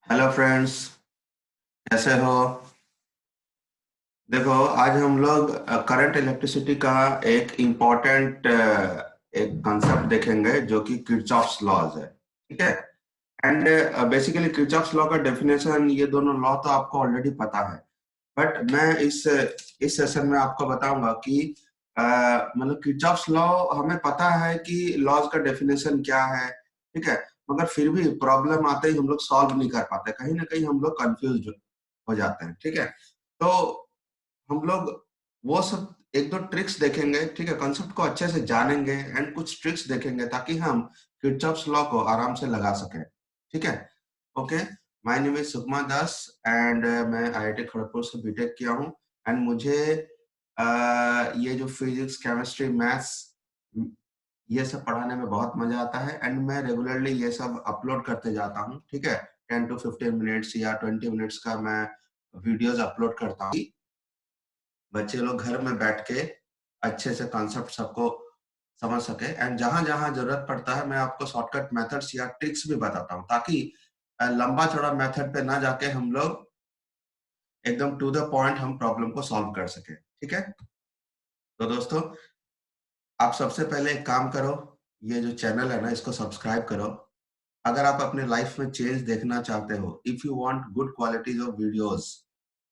Hello friends, कैसे हो? देखो, आज हम लोग करंट इलेक्ट्रिसिटी का एक इम्पोर्टेंट एक कंसेप्ट देखेंगे जो कि किरचॉफ्स लॉज है। ठीक है। एंड बेसिकली किरचॉफ्स लॉ का डेफिनेशन, ये दोनों लॉ तो आपको ऑलरेडी पता है, बट मैं इस सेशन में आपको बताऊंगा कि अ, मतलब किरचॉफ्स लॉ हमें पता है कि लॉज का डेफिनेशन क्या है। ठीक है। मगर फिर भी प्रॉब्लम आते ही हम लोग सॉल्व नहीं कर पाते, कहीं ना कहीं हम लोग कंफ्यूज हो जाते हैं। ठीक है। तो हम लोग वो सब एक दो ट्रिक्स देखेंगे। ठीक है। कॉन्सेप्ट को अच्छे से जानेंगे एंड कुछ ट्रिक्स देखेंगे ताकि हम किरचॉफ्स लॉ को आराम से लगा सकें। ठीक है। Okay. My name is Sukma Das and मैं आईआईटी खड़गपुर से बीटेक किया हूँ। एंड मुझे ये जो फिजिक्स, केमिस्ट्री, मैथ्स, ये सब पढ़ाने में बहुत मजा आता है। एंड मैं रेगुलरली ये सब अपलोड करते जाता हूँ। ठीक है। 10 to 15 मिनट्स या 20 मिनट्स का मैं वीडियोस अपलोड करता हूँ। बच्चे लोग घर में बैठ के अच्छे से कॉन्सेप्ट सबको समझ सके। एंड जहां जहां जरूरत पड़ता है मैं आपको शॉर्टकट मेथड्स या ट्रिक्स भी बताता हूँ ताकि लंबा चौड़ा मेथड पे ना जाके हम लोग एकदम टू द पॉइंट हम प्रॉब्लम को सॉल्व कर सके। ठीक है। तो दोस्तों, आप सबसे पहले एक काम करो, ये जो चैनल है ना, इसको सब्सक्राइब करो। अगर आप अपने लाइफ में चेंज देखना चाहते हो, if you want good qualities of videos,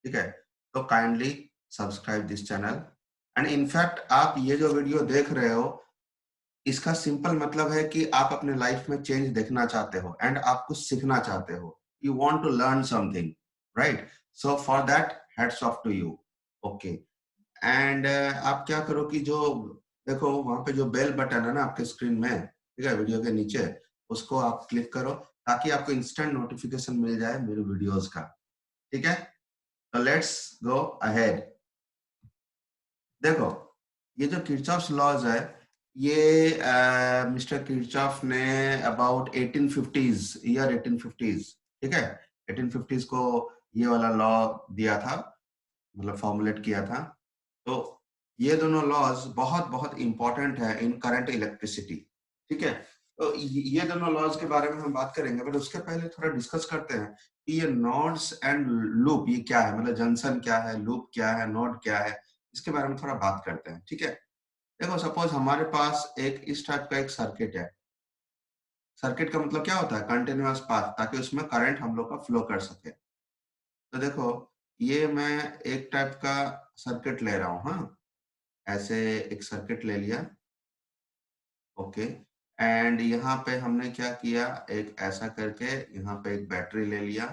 ठीक है, तो kindly subscribe this channel. And in fact आप ये जो वीडियो देख रहे हो, इसका सिंपल मतलब है कि आप अपने लाइफ में चेंज देखना चाहते हो एंड आप कुछ सीखना चाहते हो। You want to learn something, right? So for that, hats off to you. Okay. And आप क्या करो कि जो देखो वहां पे जो बेल बटन है ना आपके स्क्रीन में, ठीक है, वीडियो के नीचे, उसको आप क्लिक करो ताकि आपको इंस्टेंट नोटिफिकेशन मिल जाए मेरे वीडियोस का। ठीक है। तो लेट्स गो अहेड। देखो, ये जो किरचॉफ्स लॉज है, ये मिस्टर किरचॉफ ने अबाउट 1850s, ईयर 1850s, ठीक है, 1850s को ये वाला लॉ दिया था, मतलब फॉर्मुलेट किया था। तो ये दोनों लॉज बहुत बहुत इंपॉर्टेंट है इन करंट इलेक्ट्रिसिटी। ठीक है। तो ये दोनों लॉज के बारे में हम बात करेंगे, बट उसके पहले थोड़ा डिस्कस करते हैं कि ये नोड्स एंड लूप ये क्या है, मतलब जंक्शन क्या है, लूप क्या है, नोड क्या है, इसके बारे में थोड़ा बात करते हैं। ठीक है। देखो, सपोज हमारे पास एक इस टाइप का एक सर्किट है। सर्किट का मतलब क्या होता है? कंटिन्यूअस पाथ, ताकि उसमें करंट हम लोग का फ्लो कर सके। तो देखो, ये मैं एक टाइप का सर्किट ले रहा हूँ। हाँ, ऐसे एक सर्किट ले लिया। ओके। एंड यहाँ पे हमने क्या किया, एक ऐसा करके यहाँ पे एक बैटरी ले लिया।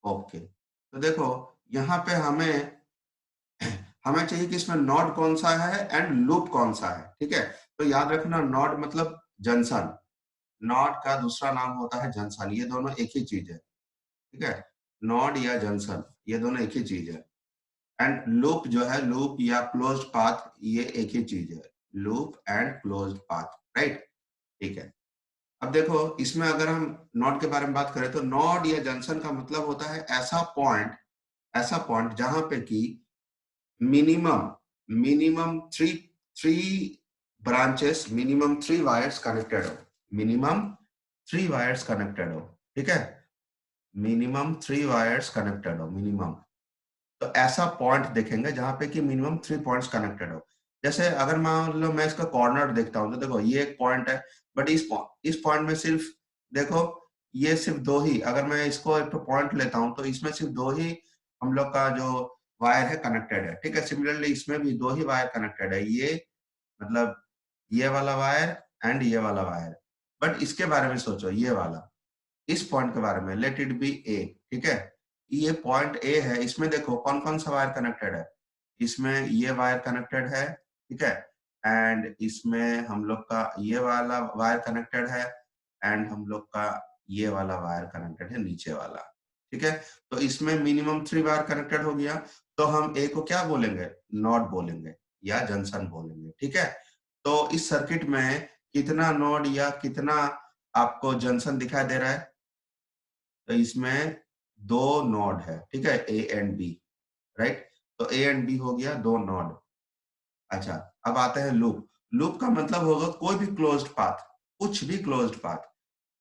ओके। तो देखो, यहाँ पे हमें हमें चाहिए कि इसमें नोड कौन सा है एंड लूप कौन सा है। ठीक है। तो याद रखना, नोड मतलब जंक्शन, नोड का दूसरा नाम होता है जंक्शन, ये दोनों एक ही चीज है। ठीक है। नोड या जंक्शन, ये दोनों एक ही चीज है। एंड लूप जो है, लूप या क्लोज्ड पाथ, ये एक ही चीज है। Loop and closed path, right? ठीक है। अब देखो, इसमें अगर हम नोड के बारे में बात करें तो नोड या जंक्शन का मतलब होता है ऐसा पॉइंट जहां पे कि minimum minimum three three branches, minimum three wires connected हो। मिनिमम थ्री वायर्स कनेक्टेड हो। ठीक है। मिनिमम थ्री वायर्स कनेक्टेड हो, मिनिमम। तो ऐसा पॉइंट देखेंगे जहां पे कि मिनिमम थ्री पॉइंट्स कनेक्टेड हो। जैसे अगर मान लो मैं इसका कॉर्नर देखता हूं, तो देखो ये एक पॉइंट है, बट इस पॉइंट में सिर्फ, देखो, ये सिर्फ दो ही, अगर मैं इसको एक तो पॉइंट लेता हूं तो इसमें सिर्फ दो ही हम लोग का जो वायर है कनेक्टेड है। ठीक है। सिमिलरली इसमें भी दो ही वायर कनेक्टेड है, ये मतलब ये वाला वायर एंड ये वाला वायर। बट इसके बारे में सोचो, ये वाला, इस पॉइंट के बारे में, लेट इट बी ए। ठीक है। ये पॉइंट ए है, इसमें देखो कौन कौन सा वायर कनेक्टेड है। इसमें ये वायर कनेक्टेड है। ठीक है। एंड इसमें हम लोग का ये वाला वायर कनेक्टेड है। एंड हम लोग का ये वाला वायर कनेक्टेड है, नीचे वाला। ठीक है। तो इसमें मिनिमम थ्री वायर कनेक्टेड हो गया। तो हम ए को क्या बोलेंगे? नोड बोलेंगे या जंक्शन बोलेंगे। ठीक है। तो इस सर्किट में कितना नोड या कितना आपको जंक्शन दिखाई दे रहा है? तो इसमें दो नोड है। ठीक है, ए एंड बी, राइट? तो ए एंड बी हो गया दो नोड। अच्छा, अब आते हैं लूप। लूप का मतलब होगा कोई भी क्लोज्ड पाथ, कुछ भी क्लोज्ड पाथ।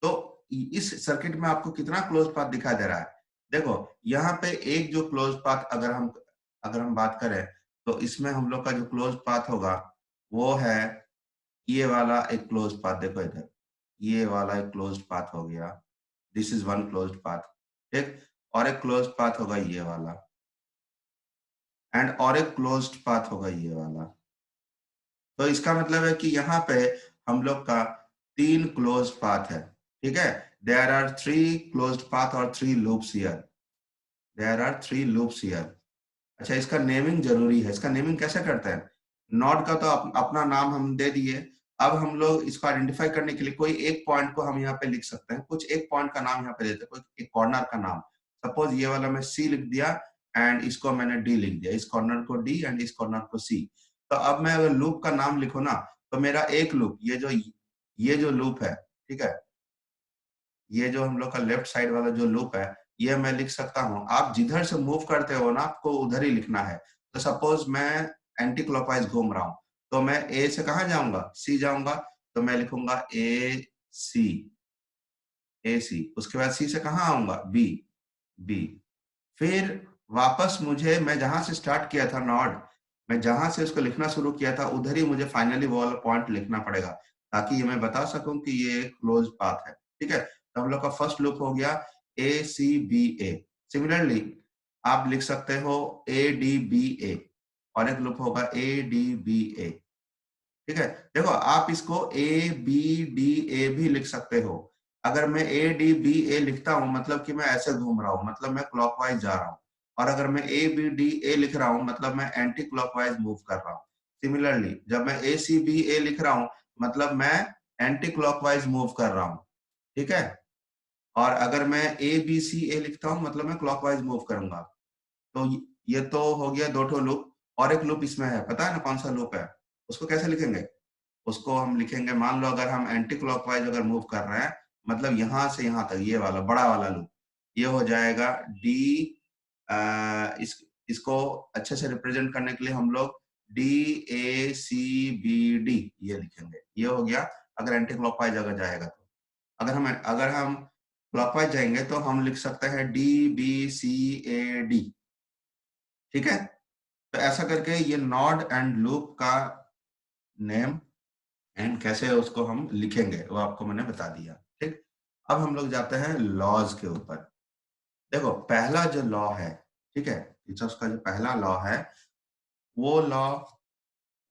तो इस सर्किट में आपको कितना क्लोज पाथ दिखाई दे रहा है? देखो यहाँ पे एक जो क्लोज पाथ अगर हम बात करें तो इसमें हम लोग का जो क्लोज पाथ होगा वो है ये वाला एक क्लोज पाथ। देखो इधर ये वाला एक क्लोज पाथ हो गया, this is one clause path, ठीक। और एक क्लोज पाथ होगा ये वाला, एंड और एक क्लोज्ड पाथ होगा ये वाला। तो इसका मतलब है कि यहाँ पे हम लोग का 3 क्लोज पाथ है, ठीक है। देयर आर 3 क्लोज्ड पाथ और 3 loops here, there are 3 loops here. अच्छा, इसका नेमिंग जरूरी है। इसका नेमिंग कैसे करते हैं? नोड का तो अपना नाम हम दे दिए। अब हम लोग इसको आइडेंटिफाई करने के लिए कोई एक पॉइंट को हम यहाँ पे लिख सकते हैं, कुछ एक पॉइंट का नाम यहाँ पे देते हैं, कोई एक कॉर्नर का नाम। सपोज ये वाला मैं सी लिख दिया एंड इसको मैंने डी लिख दिया, इस कॉर्नर को डी एंड इस कॉर्नर को सी। तो अब मैं अगर लूप का नाम लिखूं ना, तो मेरा एक लूप, ये जो लूप है, ठीक है, ये जो हम लोग का लेफ्ट साइड वाला जो लूप है, ये मैं लिख सकता हूँ। आप जिधर से मूव करते हो ना, आपको उधर ही लिखना है। तो सपोज मैं एंटी क्लॉकवाइज घूम रहा हूँ, तो मैं ए से कहाँ जाऊंगा? सी जाऊंगा। तो मैं लिखूंगा ए सी। उसके बाद सी से कहाँ आऊंगा? B, B. फिर वापस मुझे, मैं जहां से स्टार्ट किया था नॉड, मैं जहां से उसको लिखना शुरू किया था उधर ही मुझे फाइनली वो वाला पॉइंट लिखना पड़ेगा, ताकि ये मैं बता सकूं कि ये क्लोज पाथ है, ठीक है। तो हम लोग का फर्स्ट लूप हो गया ए सी बी ए। सिमिलरली आप लिख सकते हो ए डी बी ए, और एक लूप होगा ए डी बी ए, ठीक है। देखो आप इसको ए बी डी ए भी लिख सकते हो। अगर मैं ए डी बी ए लिखता हूं मतलब कि मैं ऐसे घूम रहा हूं, मतलब मैं क्लॉकवाइज जा रहा हूं। और अगर मैं ए बी डी ए लिख रहा हूं मतलब मैं एंटी क्लॉकवाइज मूव कर रहा हूं। सिमिलरली जब मैं ए सी बी ए लिख रहा हूं मतलब मैं एंटी क्लॉकवाइज मूव कर रहा हूं, ठीक है। और अगर मैं ए बी सी ए लिखता हूं मतलब मैं क्लॉकवाइज मूव करूंगा। तो ये तो हो गया दो ठो लूप। और एक लूप इसमें है, पता है ना कौन सा लूप है? उसको कैसे लिखेंगे? उसको हम लिखेंगे, मान लो अगर हम एंटी क्लॉकवाइज अगर मूव कर रहे हैं, मतलब यहां से यहां तक, ये वाला बड़ा वाला लूप, ये हो जाएगा डी। इसको अच्छे से रिप्रेजेंट करने के लिए हम लोग D A C B D ये लिखेंगे। ये हो गया अगर एंटी क्लॉकवाइज अगर जाएगा तो। अगर हम क्लॉकवाइज जाएंगे तो हम लिख सकते हैं D B C A D, ठीक है। तो ऐसा करके ये नॉड एंड लूप का नेम एंड कैसे उसको हम लिखेंगे वो आपको मैंने बता दिया, ठीक। अब हम लोग जाते हैं लॉज के ऊपर। देखो पहला जो लॉ है, ठीक है, किर्चॉफ का जो पहला लॉ है, वो लॉ,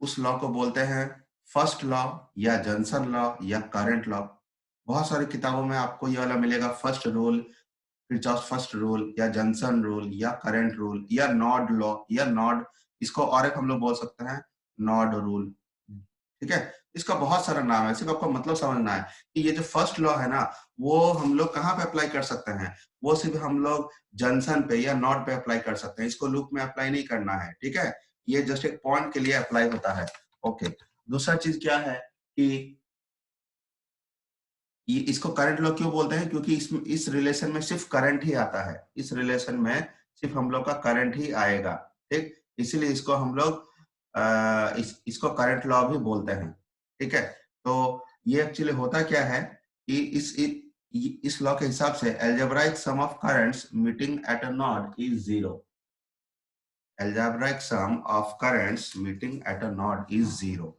उस लॉ को बोलते हैं फर्स्ट लॉ या जॉनसन लॉ या करंट लॉ। बहुत सारी किताबों में आपको ये वाला मिलेगा, first rule, Kirchhoff first rule या जॉनसन रूल या करंट रूल या नॉड लॉ या नॉड, इसको और एक हम लोग बोल सकते हैं नॉड रूल, ठीक है। इसका बहुत सारा नाम है, सिर्फ आपको मतलब समझना है कि ये जो फर्स्ट लॉ है ना, वो हम लोग कहाँ पे अप्लाई कर सकते हैं? वो सिर्फ हम लोग जंक्शन पे या नॉट पे अप्लाई कर सकते हैं, इसको लूप में अप्लाई नहीं करना है, ठीक है। ये जस्ट एक पॉइंट के लिए अप्लाई होता है। ओके, दूसरा चीज क्या है कि ये इसको करंट लॉ क्यों बोलते हैं? क्योंकि इसमें इस रिलेशन में सिर्फ करंट ही आता है, इस रिलेशन में सिर्फ हम लोग का करंट ही आएगा, ठीक। इसीलिए इसको हम लोग इसको करंट लॉ भी बोलते हैं, ठीक है। तो ये एक्चुअली होता क्या है कि इस लॉ के हिसाब से algebraic sum of currents meeting at a node is zero, algebraic sum of currents meeting at a node is zero।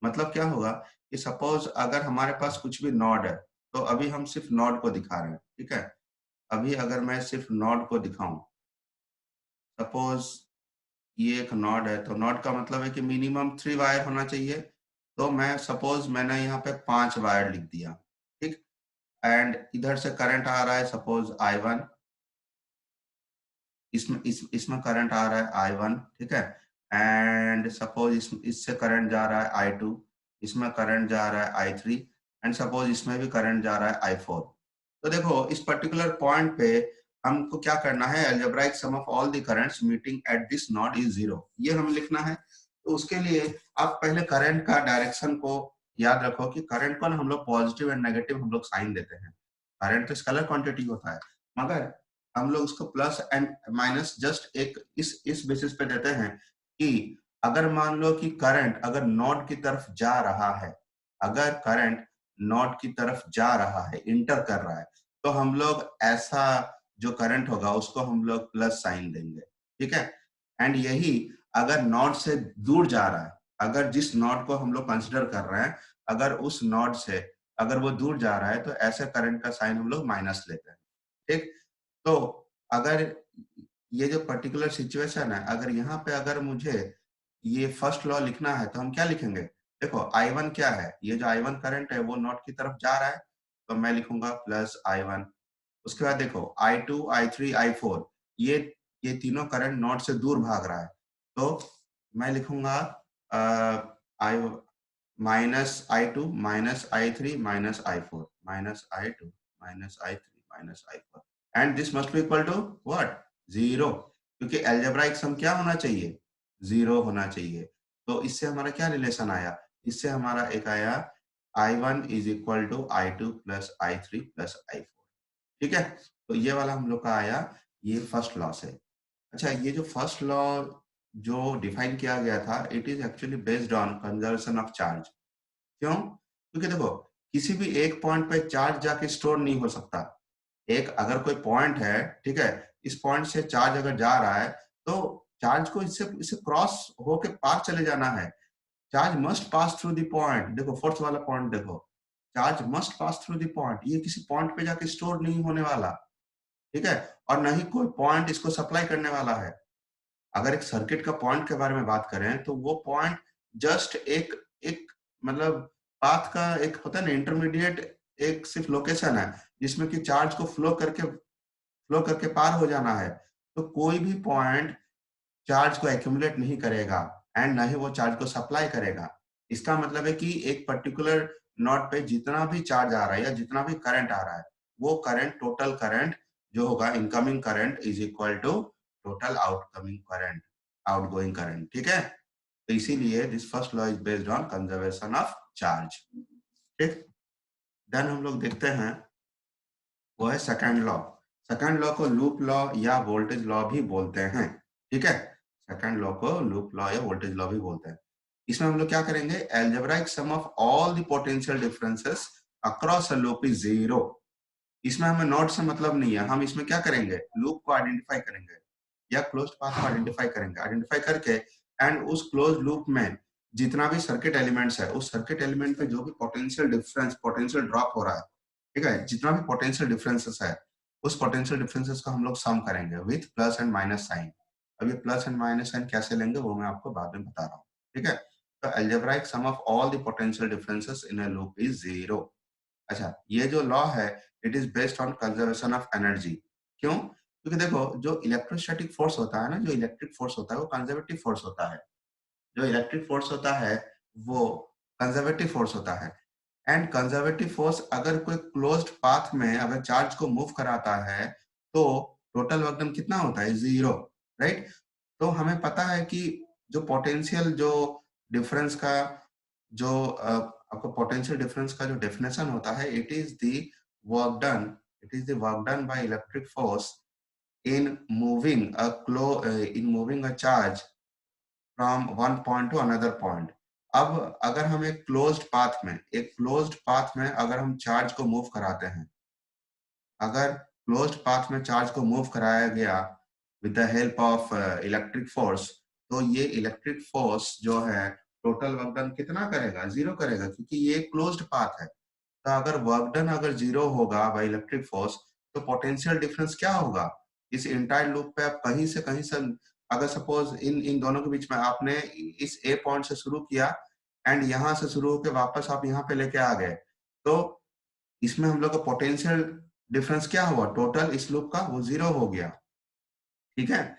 मतलब क्या होगा कि सपोज अगर हमारे पास कुछ भी नॉड है, तो अभी हम सिर्फ नॉड को दिखा रहे हैं, ठीक है। अभी अगर मैं सिर्फ नॉड को दिखाऊं, सपोज ये एक नॉड है, तो नॉड का मतलब है कि मिनिमम 3 वायर होना चाहिए। तो मैं सपोज मैंने यहाँ पे 5 वायर लिख दिया, ठीक। एंड इधर से करंट आ रहा है सपोज I1, इसमें करंट आ रहा है I1, ठीक है। एंड सपोज इससे करंट जा रहा है I2, इसमें करंट जा रहा है I3, एंड सपोज इसमें भी करंट जा रहा है I4। तो देखो इस पर्टिकुलर पॉइंट पे हमको क्या करना है, algebraic sum of all the currents meeting at this node is zero, ये हमें लिखना है। तो उसके लिए आप पहले करंट का डायरेक्शन को याद रखो कि करंट को ना हम लोग पॉजिटिव एंड नेगेटिव हम लोग साइन देते हैं। करंट तो स्केलर क्वांटिटी होता है, मगर हम लोग उसको प्लस एंड माइनस जस्ट एक इस बेसिस पे देते हैं कि अगर मान लो कि करंट अगर नोड की तरफ जा रहा है, अगर करंट नोड की तरफ जा रहा है, इंटर कर रहा है, तो हम लोग ऐसा जो करंट होगा उसको हम लोग प्लस साइन देंगे, ठीक है। एंड यही अगर नोड से दूर जा रहा है, अगर जिस नोड को हम लोग कंसिडर कर रहे हैं, अगर उस नोड से अगर वो दूर जा रहा है तो ऐसे करंट का साइन हम लोग माइनस लेते हैं, ठीक। तो अगर ये जो पर्टिकुलर सिचुएशन है, अगर यहाँ पे अगर मुझे ये फर्स्ट लॉ लिखना है तो हम क्या लिखेंगे? देखो I1 क्या है, ये जो I1 करंट है वो नोड की तरफ जा रहा है, तो मैं लिखूंगा प्लस I1। उसके बाद देखो I2, I3, I4, ये तीनों करंट नोड से दूर भाग रहा है, तो मैं लिखूंगा I minus I2 minus I3 minus I4 minus I2 minus I3 minus I4 and this must be equal to what? 0, क्योंकि एल्जेब्राइक सम क्या होना चाहिए? 0 होना चाहिए। तो इससे हमारा क्या रिलेशन आया? इससे हमारा एक आया I1 is equal to I2 plus I3 plus I4, ठीक है। तो ये वाला हम लोग का आया, ये फर्स्ट लॉ से। अच्छा, ये जो फर्स्ट लॉ जो डिफाइन किया गया था, it is actually based on conservation of charge. क्यों? क्योंकि देखो किसी भी एक पॉइंट पे चार्ज जाके स्टोर नहीं हो सकता। एक अगर कोई पॉइंट है, ठीक है, इस पॉइंट से चार्ज अगर जा रहा है तो चार्ज को इससे इसे क्रॉस होके पार चले जाना है। Charge must pass through the point. देखो फोर्थ वाला पॉइंट देखो, charge must pass through the point. ये किसी पॉइंट पे जाके स्टोर नहीं होने वाला, ठीक है, और न ही कोई पॉइंट इसको सप्लाई करने वाला है। अगर एक सर्किट का पॉइंट के बारे में बात करें तो वो पॉइंट जस्ट एक एक मतलब पाथ का एक होता है ना, इंटरमीडिएट एक सिर्फ लोकेशन है जिसमें कि चार्ज को फ्लो करके पार हो जाना है। तो कोई भी पॉइंट चार्ज को एक्यूमुलेट नहीं करेगा एंड ना ही वो चार्ज को सप्लाई करेगा। इसका मतलब है कि एक पर्टिकुलर नोड पे जितना भी चार्ज आ रहा है या जितना भी करंट आ रहा है, वो करंट, टोटल करंट जो होगा, incoming current is equal to total outcoming current, outgoing current, ठीक है। तो इसीलिए this first law is based on conservation of charge, ठीक। देन हम लोग देखते हैं वो है सेकंड लॉ। सेकंड लॉ को लूप लॉ या वोल्टेज लॉ भी बोलते हैं, ठीक है। सेकंड लॉ को लूप लॉ या वोल्टेज लॉ भी बोलते हैं। इसमें हम लोग क्या करेंगे? Algebraic sum of all the potential differences across a loop is 0। इसमें हमें नोड से मतलब नहीं है, हम इसमें क्या करेंगे? लूप को आइडेंटिफाई करेंगे या क्लोज्ड पाथ को आइडेंटिफाई करेंगे। आइडेंटिफाई करके एंड उस क्लोज्ड लूप में जितना भी सर्किट एलिमेंट्स है, उस सर्किट एलिमेंट पे जो भी पोटेंशियल डिफरेंस, पोटेंशियल ड्रॉप हो रहा है, ठीक है, जितना भी पोटेंशियल डिफरेंसेस है, उस पोटेंशियल डिफरेंसेस को हम लोग सम करेंगे with plus and minus sign. अब ये प्लस एंड माइनस साइन कैसे लेंगे वो मैं आपको बाद में बता रहा हूँ, ठीक है। तो algebraic sum of all the potential differences in a loop is 0। अच्छा, ये जो लॉ है it is based on conservation of energy. क्यों? क्योंकि देखो जो इलेक्ट्रोस्टैटिक फोर्स होता है ना, जो इलेक्ट्रिक फोर्स होता है वो कंजर्वेटिव फोर्स होता है। जो इलेक्ट्रिक फोर्स होता है वो कंजर्वेटिव फोर्स होता है। एंड कंजर्वेटिव फोर्स अगर कोई क्लोज्ड पाथ में अगर चार्ज को मूव कराता है तो टोटल वर्क डन कितना होता है? 0, राइट। तो हमें पता है कि जो पोटेंशियल जो डिफरेंस का जो आपको पोटेंशियल डिफरेंस का जो डेफिनेशन होता है, it is the work done, it is the work done by electric force in moving a charge from one point two another point. अब अगर हम एक क्लोज्ड पाथ में अगर हम चार्ज को मूव कराते हैं, अगर क्लोज्ड पाथ में चार्ज को मूव कराया गया with the help of electric force, तो ये इलेक्ट्रिक फोर्स जो है टोटल वर्क डन कितना करेगा? 0 करेगा, क्योंकि ये क्लोज्ड पाथ है। तो अगर वर्क डन अगर 0 होगा बाय इलेक्ट्रिक फोर्स, तो पोटेंशियल डिफरेंस क्या होगा? इस एंटायर लूप पे आप कहीं से अगर सपोज इन इन दोनों के बीच में आपने इस ए पॉइंट से शुरू किया एंड यहाँ से शुरू होकर वापस आप यहाँ पे लेके आ गए, तो इसमें हम लोग का पोटेंशियल डिफरेंस क्या हुआ? टोटल इस लूप का वो 0 हो गया, ठीक है।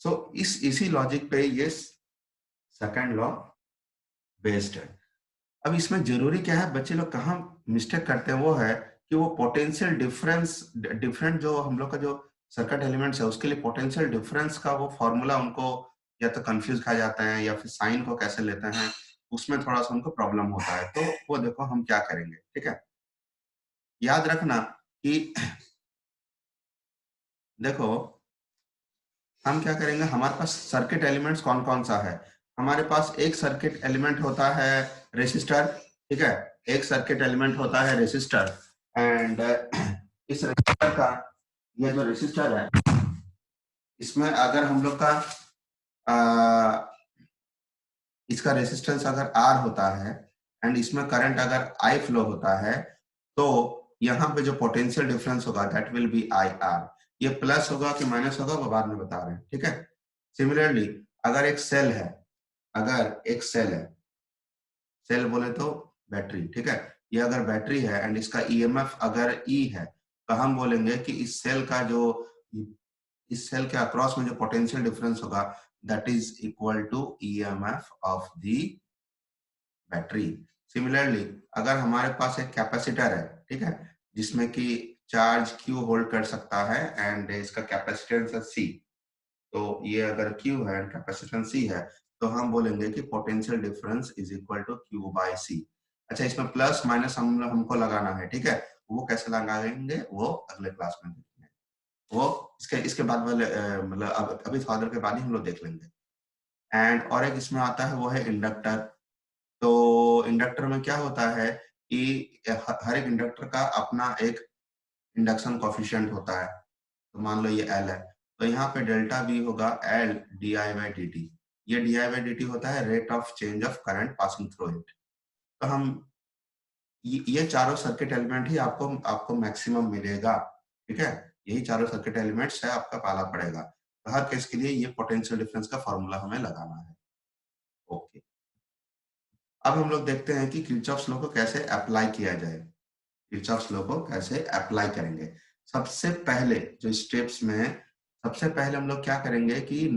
सो इसी लॉजिक पे ये सेकंड लॉ बेस्ड है। अब इसमें जरूरी क्या है, बच्चे लोग कहाँ मिस्टेक करते हैं वो है कि वो पोटेंशियल डिफरेंस, डिफरेंट जो हम लोग का जो सर्किट एलिमेंट्स है उसके लिए पोटेंशियल डिफरेंस का वो फॉर्मूला उनको या तो कंफ्यूज खा जाते हैं या फिर साइन को कैसे लेते हैं, उसमें थोड़ा सा उनको प्रॉब्लम होता है। तो वो देखो हम क्या करेंगे, ठीक है। याद रखना कि देखो हम क्या करेंगे, हमारे पास सर्किट एलिमेंट्स कौन कौन सा है? हमारे पास एक सर्किट एलिमेंट होता है रेसिस्टर, ठीक है। एक सर्किट एलिमेंट होता है रेसिस्टर, एंड इस रेसिस्टर का ये जो रेसिस्टर है, इसमें अगर हम लोग का इसका रेसिस्टेंस अगर R होता है एंड इसमें करंट अगर I फ्लो होता है, तो यहाँ पे जो पोटेंशियल डिफरेंस होगा दैट विल बी IR। ये प्लस होगा कि माइनस होगा वो बाद में बता रहे हैं, ठीक है। सिमिलरली अगर एक सेल है, सेल बोले तो बैटरी, ठीक है। ये अगर बैटरी है एंड इसका ईएमएफ अगर E है, तो हम बोलेंगे कि इस सेल का जो इस सेल के अक्रॉस में जो पोटेंशियल डिफरेंस होगा that is equal to EMF of the battery. Similarly अगर हमारे पास एक कैपेसिटर है, ठीक है, जिसमें कि चार्ज Q होल्ड कर सकता है एंड इसका कैपेसिटेंस है C, तो ये अगर Q है एंड कैपेसिटेंस C है, तो हम बोलेंगे कि potential difference is equal to Q by C। अच्छा, इसमें प्लस माइनस हमको लगाना है, ठीक है। वो कैसे लगाएंगे वो अगले क्लास में देखेंगे, वो इसके बाद वाले मतलब अभी थोड़ा देर के बाद ही हम लोग देख लेंगे। एंड और एक इसमें आता है वो है इंडक्टर। तो इंडक्टर में क्या होता है कि हर एक इंडक्टर का अपना एक इंडक्शन कोफिशिएंट होता है। तो मान लो ये L है, तो यहाँ पे डेल्टा V होगा L di/dt। ये di/dt होता है rate of change of current passing through it. तो हम ये चारों सर्किट एलिमेंट ही आपको आपको मैक्सिमम मिलेगा, ठीक है। यही चारों सर्किट एलिमेंट्स है, आपका पाला पड़ेगा। तो हर केस के लिए ये पोटेंशियल डिफरेंस का फॉर्मूला हमें लगाना है। ओके, अब हम लोग देखते हैं कि किरचॉफ्स लॉ को कैसे अप्लाई किया जाए। किरचॉफ्स लॉ को कैसे अप्लाई करेंगे। सबसे पहले जो स्टेप्स में है, सबसे पहले हम लोग क्या करेंगे कि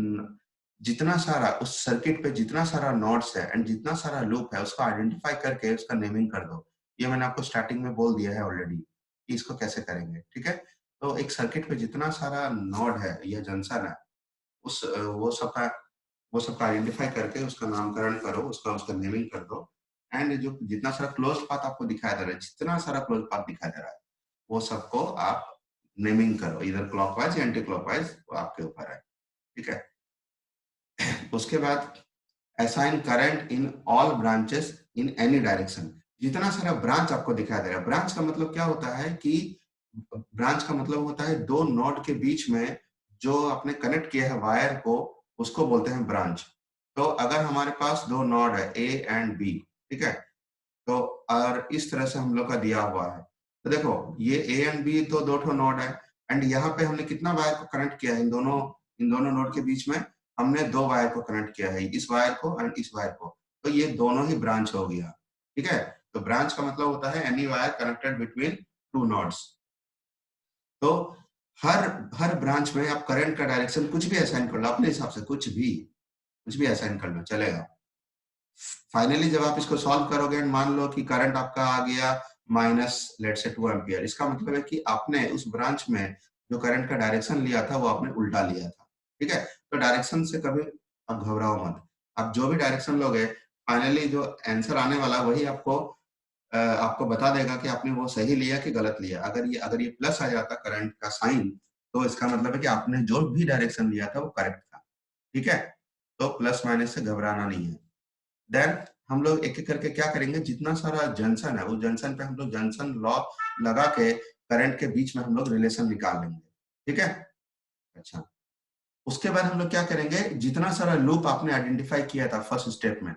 जितना सारा उस सर्किट पे जितना सारा नोड्स है एंड जितना सारा लूप है उसको आइडेंटिफाई करके उसका नेमिंग कर दो। ये मैंने आपको स्टार्टिंग में बोल दिया है ऑलरेडी कि इसको कैसे करेंगे, ठीक है। तो एक सर्किट पे जितना सारा नोड है या जंक्शन है, उस वो सबका आइडेंटिफाई करके उसका नामकरण करो, उसका उसका नेमिंग कर दो। एंड जो जितना सारा क्लोज पाथ आपको दिखाई दे रहा है, जितना सारा क्लोज पाथ दिखाई दे रहा है, वो सबको आप नेमिंग करो, इधर क्लॉकवाइज या एंटी क्लॉकवाइज, वो आपके ऊपर है, ठीक है। उसके बाद assign current in all branches in any direction. जितना सारा ब्रांच आपको दिखाई दे रहा है, ब्रांच का मतलब क्या होता है कि ब्रांच का मतलब होता है दो नोड के बीच में जो आपने कनेक्ट किया है वायर को, उसको बोलते हैं ब्रांच। तो अगर हमारे पास दो नोड है A एंड B, ठीक है, तो और इस तरह से हम लोग का दिया हुआ है। तो देखो ये A एंड B तो दो ठो नोड है एंड यहाँ पे हमने कितना वायर को कनेक्ट किया है, इन दोनों नोड के बीच में हमने दो वायर को कनेक्ट किया है, इस वायर को एंड इस वायर को। तो ये दोनों ही ब्रांच हो गया, ठीक है। तो ब्रांच का मतलब होता है any wire connected between two nodes. तो हर हर ब्रांच में आप करंट का डायरेक्शन कुछ भी असाइन कर लो अपने हिसाब से, कुछ भी असाइन कर लो चलेगा। फाइनली जब आप इसको सॉल्व करोगे एंड मान लो कि करंट आपका आ गया माइनस लेट से 2 एम्पियर, इसका मतलब है कि आपने उस ब्रांच में जो करंट का डायरेक्शन लिया था वो आपने उल्टा लिया था, ठीक है। तो डायरेक्शन से कभी आप घबराओ मत, आप जो भी डायरेक्शन लोगे फाइनली जो आंसर आने वाला वही आपको बता देगा कि आपने वो सही लिया कि गलत लिया। अगर ये प्लस आ जाता करंट का साइन, तो इसका मतलब है कि आपने जो भी डायरेक्शन लिया था वो करेक्ट था, ठीक है। तो प्लस माइनस से घबराना नहीं है। देन हम लोग एक एक करके क्या करेंगे, जितना सारा जंक्शन है उस जंक्शन पे हम लोग जंक्शन लॉ लगा के करंट के बीच में हम लोग रिलेशन निकाल लेंगे, ठीक है। अच्छा, उसके बाद हम लोग क्या करेंगे, जितना सारा लूप आपने आइडेंटिफाई किया था फर्स्ट स्टेप में,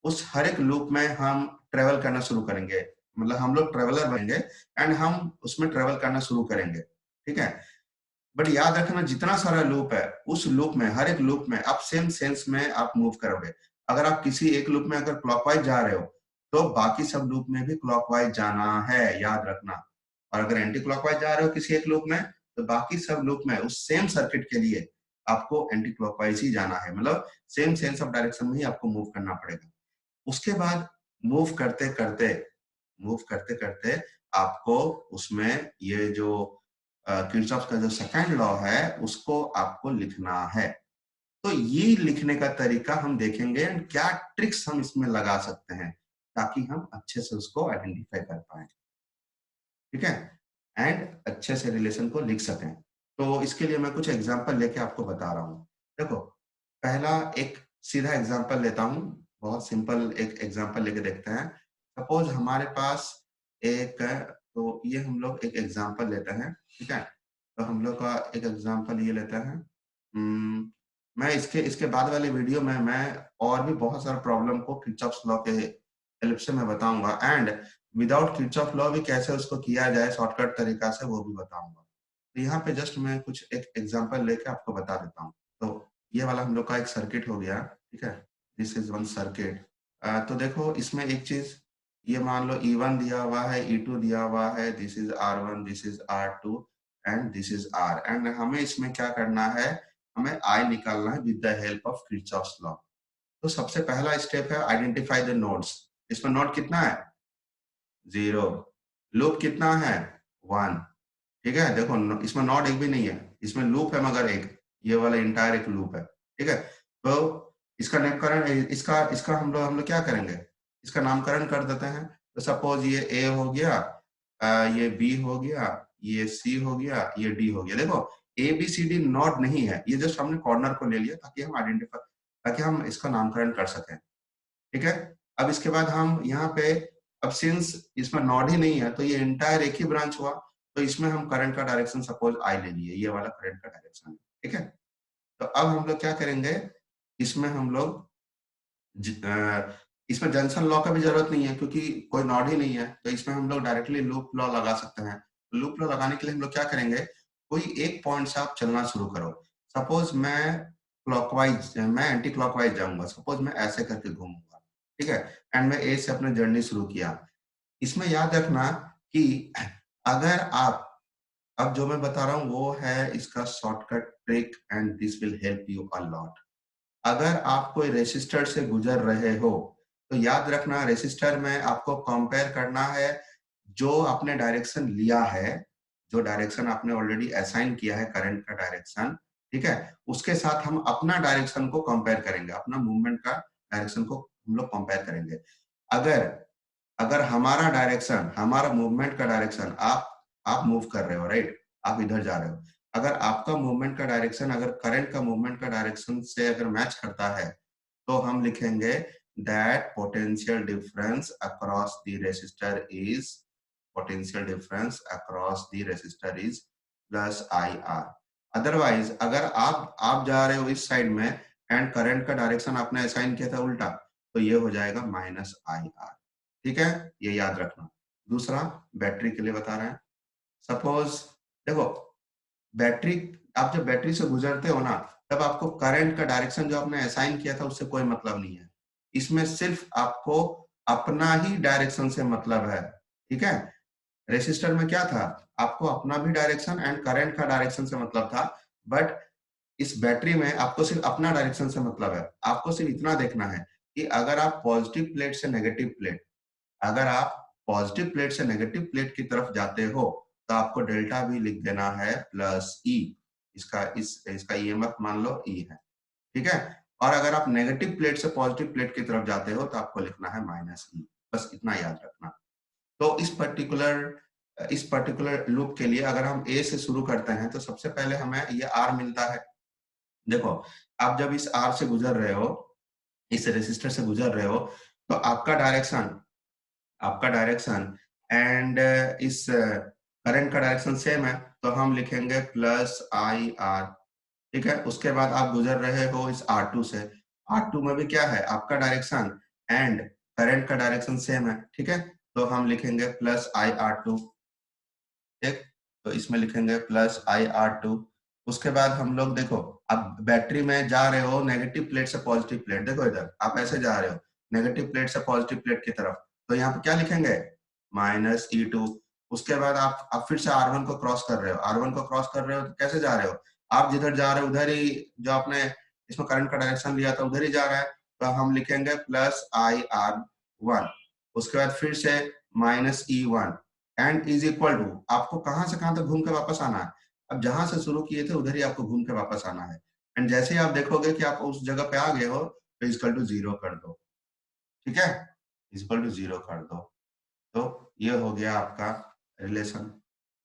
उस हर एक लूप में हम ट्रेवल करना शुरू करेंगे। मतलब हम लोग ट्रेवलर बनेंगे एंड हम उसमें ट्रेवल करना शुरू करेंगे, ठीक है। बट याद रखना जितना सारा लूप है उस लूप में, हर एक लूप में आप सेम सेंस में आप मूव करोगे। अगर आप किसी एक लूप में अगर क्लॉकवाइज जा रहे हो तो बाकी सब लूप में भी क्लॉकवाइज जाना है, याद रखना। और अगर एंटी क्लॉकवाइज जा रहे हो किसी एक लूप में, तो बाकी सब लूप में उस सेम सर्किट के लिए आपको एंटी क्लॉकवाइज ही जाना है, मतलब सेम सेंस ऑफ डायरेक्शन में ही आपको मूव करना पड़ेगा। उसके बाद मूव करते करते आपको उसमें ये जो किरचॉफ का जो सेकंड लॉ है उसको आपको लिखना है। तो ये लिखने का तरीका हम देखेंगे, क्या ट्रिक्स हम इसमें लगा सकते हैं ताकि हम अच्छे से उसको आइडेंटिफाई कर पाए, ठीक है, एंड अच्छे से रिलेशन को लिख सकें। तो इसके लिए मैं कुछ एग्जांपल लेके आपको बता रहा हूँ। देखो, पहला एक सीधा एग्जांपल लेता हूँ, बहुत सिंपल एक एग्जांपल लेके देखते हैं। सपोज हमारे पास एक, तो ये हम लोग एक एग्जांपल लेते हैं, ठीक है। तो हम लोग का एक एग्जांपल ये लेते हैं। मैं इसके इसके बाद वाले वीडियो में मैं और भी बहुत सारा प्रॉब्लम को किर्चॉफ्स लॉ के हेल्प से मैं बताऊंगा, एंड विदाउट किर्चॉफ लॉ भी कैसे उसको किया जाए शॉर्टकट तरीका से, वो भी बताऊंगा। तो यहाँ पे जस्ट मैं कुछ एक एग्जांपल लेके आपको बता देता हूँ। तो ये वाला हम लोग का एक सर्किट हो गया, ठीक है। This is one circuit. तो देखो इसमें एक चीज, ये मान लो E1 दिया हुआ है, E2 दिया हुआ है, this is R1, this is R2 and this is R, and हमें इसमें क्या करना है, हमें I निकालना है with the help of Kirchhoff's law. तो सबसे पहला स्टेप है आइडेंटिफाई द नोड्स। इसमें नोड कितना है, 0। लूप कितना है, 1, ठीक है। देखो इसमें नोड एक भी नहीं है, इसमें लूप है मगर एक, ये वाला इंटायर एक लूप है, ठीक है। तो इसका नामकरण, इसका इसका हम लोग क्या करेंगे, इसका नामकरण कर देते हैं। तो सपोज ये ए हो गया, ये बी हो गया, ये सी हो गया, ये डी हो गया। देखो A B C D node नहीं है, ये जस्ट हमने कॉर्नर को ले लिया ताकि हम आइडेंटिफाई, ताकि हम इसका नामकरण कर सकें, ठीक है। अब इसके बाद हम यहाँ पे, अब सिंस इसमें नोड ही नहीं है तो ये इंटायर एक ही ब्रांच हुआ, तो इसमें हम करंट का डायरेक्शन सपोज आई ले लिए, ये वाला करंट का डायरेक्शन है, ठीक है। तो अब हम लोग क्या करेंगे, इसमें हम लोग इसमें जंक्शन लॉ का भी जरूरत नहीं है क्योंकि कोई नोड ही नहीं है, तो इसमें हम लोग डायरेक्टली लूप लॉ लगा सकते हैं। लूप लॉ लगाने के लिए हम लोग क्या करेंगे, कोई एक पॉइंट से आप चलना शुरू करो। सपोज मैं क्लॉकवाइज, मैं एंटी क्लॉकवाइज जाऊंगा, सपोज मैं ऐसे करके घूमूंगा, ठीक है। एंड मैं ए से अपने जर्नी शुरू किया। इसमें याद रखना कि अगर आप, अब जो मैं बता रहा हूँ वो है इसका shortcut trick, and this will help you a lot. अगर आप कोई रेसिस्टर से गुजर रहे हो तो याद रखना रेसिस्टर में आपको कंपेयर करना है जो आपने डायरेक्शन लिया है, जो डायरेक्शन आपने ऑलरेडी असाइन किया है करंट का डायरेक्शन, ठीक है, उसके साथ हम अपना डायरेक्शन को कंपेयर करेंगे, अपना मूवमेंट का डायरेक्शन को हम लोग कंपेयर करेंगे। अगर अगर हमारा डायरेक्शन, हमारा मूवमेंट का डायरेक्शन, आप मूव कर रहे हो, राइट, आप इधर जा रहे हो, अगर आपका मूवमेंट का डायरेक्शन अगर करंट का मूवमेंट का डायरेक्शन से अगर मैच करता है तो हम लिखेंगे that potential difference across the resistor is, potential difference across the resistor is plus I R. Otherwise अगर आप जा रहे हो इस साइड में एंड करंट का डायरेक्शन आपने असाइन किया था उल्टा, तो ये हो जाएगा माइनस आई आर, ठीक है, ये याद रखना। दूसरा बैटरी के लिए बता रहे हैं। सपोज देखो बैटरी, आप जब बैटरी से गुजरते हो ना, तब आपको करंट का डायरेक्शन जो आपने असाइन किया था उससे कोई मतलब नहीं है, इसमें सिर्फ आपको अपना ही डायरेक्शन से मतलब है, ठीक है। रेसिस्टर में क्या था, आपको अपना भी डायरेक्शन एंड करंट का डायरेक्शन से मतलब था, बट इस बैटरी में आपको सिर्फ अपना डायरेक्शन से मतलब है। आपको सिर्फ इतना देखना है कि अगर आप पॉजिटिव प्लेट से नेगेटिव प्लेट, अगर आप पॉजिटिव प्लेट से नेगेटिव प्लेट की तरफ जाते हो तो आपको डेल्टा भी लिख देना है प्लस ई, इसका ईएमएफ मान लो ई है, ठीक है। और अगर आप नेगेटिव प्लेट से पॉजिटिव प्लेट की तरफ जाते हो तो आपको लिखना है माइनस ई, बस इतना याद रखना। तो इस पर्टिकुलर लूप के लिए अगर हम ए से शुरू करते हैं तो सबसे पहले हमें ये आर मिलता है। देखो आप जब इस आर से गुजर रहे हो, इस रेसिस्टर से गुजर रहे हो, तो आपका डायरेक्शन एंड इस करंट का डायरेक्शन सेम है, तो हम लिखेंगे प्लस आई आर, ठीक है। उसके बाद आप गुजर रहे हो इस R2 से, R2 में भी क्या है, आपका डायरेक्शन एंड करंट का डायरेक्शन सेम है, ठीक है, तो हम लिखेंगे प्लस आई आर टू, ठीक। तो इसमें लिखेंगे प्लस आई आर टू। उसके बाद हम लोग देखो, अब बैटरी में जा रहे हो नेगेटिव प्लेट से पॉजिटिव प्लेट, देखो इधर आप ऐसे जा रहे हो नेगेटिव प्लेट से पॉजिटिव प्लेट की तरफ, तो यहाँ पे क्या लिखेंगे माइनस ई टू। उसके बाद आप फिर से R1 को क्रॉस कर रहे हो, R1 को क्रॉस कर रहे हो तो कैसे जा रहे हो, आप जिधर जा रहे हो उधर ही जो आपने इसमें करंट का डायरेक्शन लिया था उधर ही जा रहा है, तो हम लिखेंगे प्लस आई आर वन। उसके बाद फिर से minus E one and is equal to, आपको कहां से कहां तक घूम के वापस आना है, अब जहां से शुरू किए थे उधर ही आपको घूम के वापस आना है। एंड जैसे ही आप देखोगे कि आप उस जगह पे आ गए हो तो इक्वल टू जीरो कर दो, ठीक है, इक्वल टू जीरो कर दो। तो ये हो गया आपका रिलेशन।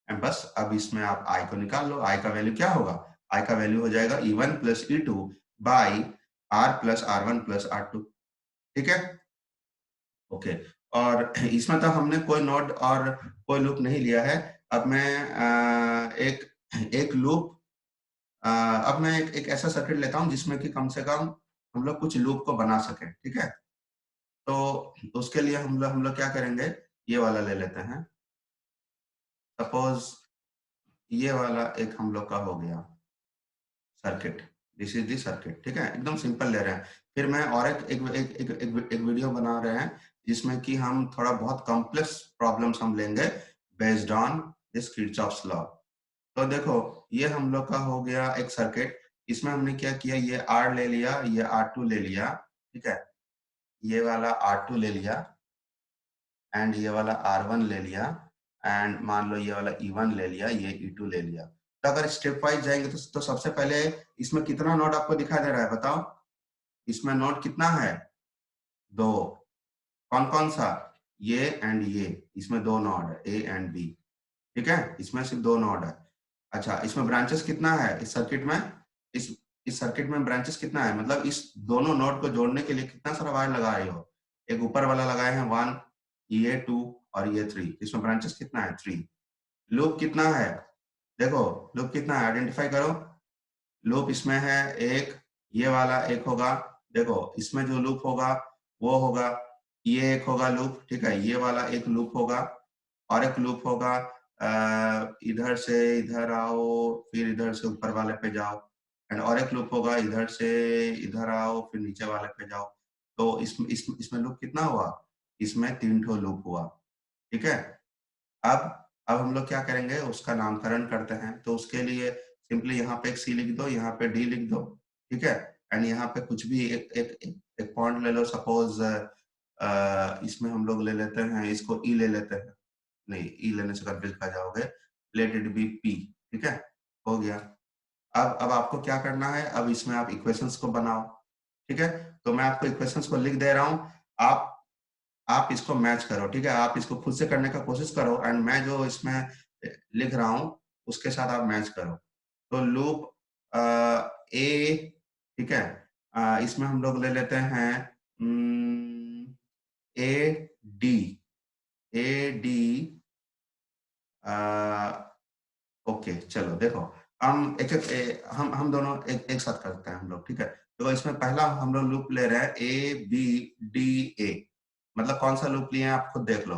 एंड बस अब इसमें आप आई को निकाल लो, आई का वैल्यू क्या होगा, आई का वैल्यू हो जाएगा E1 plus E2 by R plus R1 plus R2, ठीक है, ओके। और इसमें तो हमने कोई नोड और कोई लूप नहीं लिया है। अब मैं एक लूप अब मैं एक ऐसा सर्किट लेता हूं जिसमें कि कम से कम हम लोग कुछ लूप को बना सके, ठीक है। तो उसके लिए हम लोग क्या करेंगे, ये वाला ले लेते हैं। सपोज ये वाला एक हम लोग का हो गया circuit, this is the circuit, ठीक है, एकदम सिंपल ले रहे हैं। फिर मैं और एक वीडियो बना रहे हैं जिसमें कि हम थोड़ा बहुत कॉम्प्लेक्स प्रॉब्लम्स हम लेंगे based on this Kirchhoff's law. तो देखो ये हम लोग का हो गया एक सर्किट। इसमें हमने क्या किया, ये R ले लिया, ये R2 ले लिया, ठीक है, ये वाला R2 ले लिया एंड ये वाला R1 ले लिया एंड मान लो ये वाला E1 ले लिया, ये E2 ले लिया। तो अगर स्टेप वाइज जाएंगे तो सबसे पहले इसमें कितना नोड आपको दिखाई दे रहा है बताओ? इसमें नोड कितना है? 2। कौन कौन सा? ये एंड ये, इसमें 2 नोड है, A एंड B, ठीक है, इसमें सिर्फ 2 नोड है। अच्छा, इसमें ब्रांचेस कितना है इस सर्किट में? इस सर्किट में ब्रांचेस कितना है, मतलब इस दोनों नोड को जोड़ने के लिए कितना सारा वायर लगा रहे हो? एक ऊपर वाला लगाए हैं 1, ये 2 और ये 3। इसमें ब्रांचेस कितना है? 3। लूप कितना है? देखो लूप कितना है, आइडेंटिफाई करो। लूप इसमें है एक, ये वाला एक होगा, देखो इसमें जो लूप होगा वो होगा, ये एक होगा लूप, ठीक है, ये वाला एक लूप होगा और एक लूप होगा इधर से इधर आओ फिर इधर से ऊपर वाले पे जाओ एंड और एक लूप होगा इधर से इधर आओ फिर नीचे वाले पे जाओ। तो इसमें लूप कितना हुआ? इसमें 3 ठो लूप हुआ, ठीक है। अब हम लोग क्या करेंगे, उसका नामकरण करते हैं। तो उसके लिए सिंपली यहाँ पे एक सी लिख दो, यहाँ पे डी लिख दो, ठीक है, एंड यहाँ पे कुछ भी एक पॉइंट ले लो। सपोज इसमें हम लोग ले लेते हैं, इसको ई ले लेते हैं, नहीं ई लेने से कंफ्यूज खा जाओगे, लेट इट बी पी, ठीक है, हो गया। अब आपको क्या करना है, अब इसमें आप इक्वेशंस को बनाओ, ठीक है। तो मैं आपको इक्वेशंस को लिख दे रहा हूँ, आप इसको मैच करो, ठीक है, आप इसको खुद से करने का कोशिश करो एंड मैं जो इसमें लिख रहा हूँ उसके साथ आप मैच करो। तो लूप ए, ठीक है, इसमें हम लोग ले लेते हैं A D, A D, okay चलो देखो, हम हम दोनों एक साथ करते हैं हम लोग, ठीक है। तो इसमें पहला हम लोग लूप ले रहे हैं ए बी डी ए, मतलब कौन सा लूप लिए हैं आप खुद देख लो।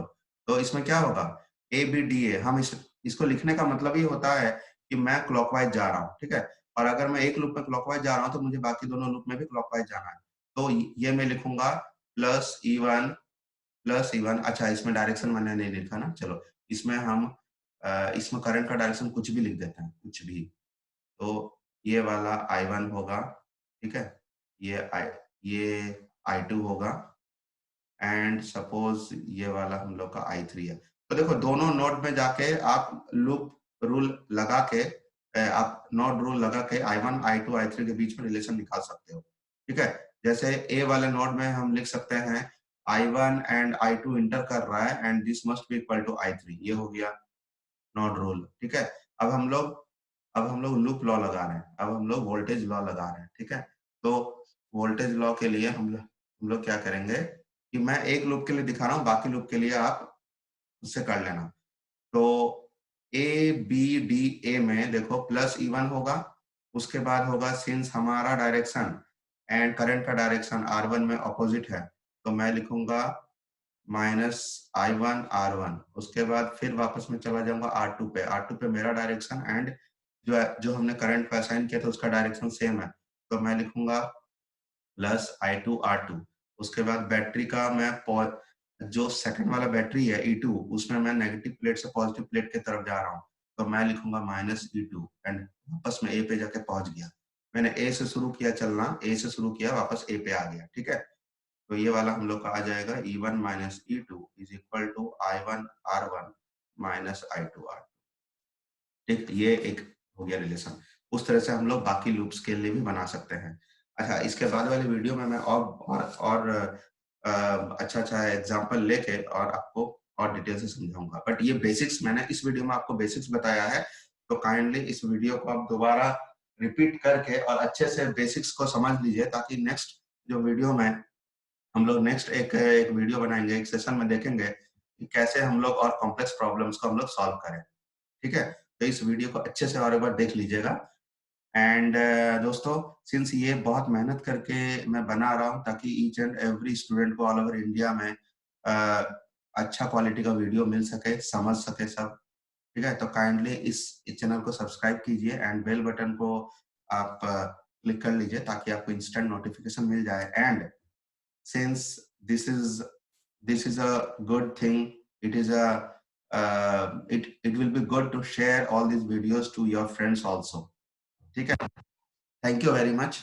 तो इसमें क्या होगा, ए बी डी ए, हम इसको लिखने का मतलब ही होता है कि मैं क्लॉकवाइज जा रहा हूँ, ठीक है, और अगर मैं एक लूप में क्लॉकवाइज जा रहा हूँ तो मुझे बाकी दोनों लूप में भी क्लॉकवाइज जाना है। तो ये मैं लिखूंगा प्लस E1। अच्छा, इसमें डायरेक्शन मैंने नहीं लिखा ना, चलो इसमें हम इसमें करंट का डायरेक्शन कुछ भी लिख देते हैं, कुछ भी। तो ये वाला I1 होगा, ठीक है, ये I2 होगा एंड सपोज ये वाला हम लोग का I3 है। तो देखो दोनों नोड में जाके आप लूप रूल लगा के आप नोड रूल लगा के I1 I2 I3 के बीच में रिलेशन निकाल सकते हो, ठीक है। जैसे ए वाले नोड में हम लिख सकते हैं I1 एंड I2 इंटर कर रहा है and this must be equal to I3, ये हो गया नोड रूल, ठीक है। अब हम लोग लूप लॉ लगा रहे हैं, अब हम लोग वोल्टेज लॉ लगा रहे हैं, ठीक है। तो वोल्टेज लॉ के लिए हम लोग क्या करेंगे कि मैं एक लूप के लिए दिखा रहा हूँ, बाकी लूप के लिए आप उससे कर लेना। तो ए बी डी ए में देखो प्लस E1 होगा, उसके बाद होगा सिंस हमारा डायरेक्शन एंड करंट का डायरेक्शन R1 में ऑपोजिट है, तो मैं लिखूंगा -I1 R1। उसके बाद फिर वापस में चला जाऊंगा R2 पे, R2 पे मेरा डायरेक्शन एंड जो हमने करंट पे असाइन किया था उसका डायरेक्शन सेम है, तो मैं लिखूंगा +I2 R2। उसके बाद बैटरी का मैं जो सेकंड वाला बैटरी है E2, उसमें मैं नेगेटिव प्लेट से पॉजिटिव प्लेट की तरफ जा रहा हूँ, तो मैं लिखूंगा -E2 एंड वापस में ए पे जाके पहुंच गया। मैंने ए से शुरू किया चलना, ए से शुरू किया वापस ए पे आ गया, ठीक है। तो ये वाला हम लोग का आ जाएगा E1 -E2 is equal to I1 R1 -I2 R2, ठीक, ये एक हो गया रिलेशन। उस तरह से हम लोग बाकी लूप्स के लिए भी बना सकते हैं। अच्छा, इसके बाद वाले वीडियो में मैं और अच्छा एग्जांपल लेके और आपको और डिटेल से समझाऊंगा, बट ये बेसिक्स मैंने इस वीडियो में आपको बेसिक्स बताया है, तो काइंडली इस वीडियो को आप दोबारा रिपीट करके और अच्छे से बेसिक्स को समझ लीजिए ताकि नेक्स्ट जो वीडियो में हम लोग नेक्स्ट एक वीडियो बनाएंगे, एक सेशन में देखेंगे कि कैसे हम लोग और कॉम्प्लेक्स प्रॉब्लम्स को हम लोग सॉल्व करें। ठीक है, तो इस वीडियो को अच्छे से और एक बार देख लीजिएगा। एंड दोस्तों, सिंस ये बहुत मेहनत करके मैं बना रहा हूँ ताकि ईच एंड एवरी स्टूडेंट को ऑल ओवर इंडिया में अच्छा क्वालिटी का वीडियो मिल सके, समझ सके सब। ठीक है, तो काइंडली इस चैनल को सब्सक्राइब कीजिए एंड बेल बटन को आप क्लिक कर लीजिए ताकि आपको इंस्टेंट नोटिफिकेशन मिल जाए। And since this is a good thing, it is a it will be good to share all these videos to your friends also. ठीक है, thank you very much.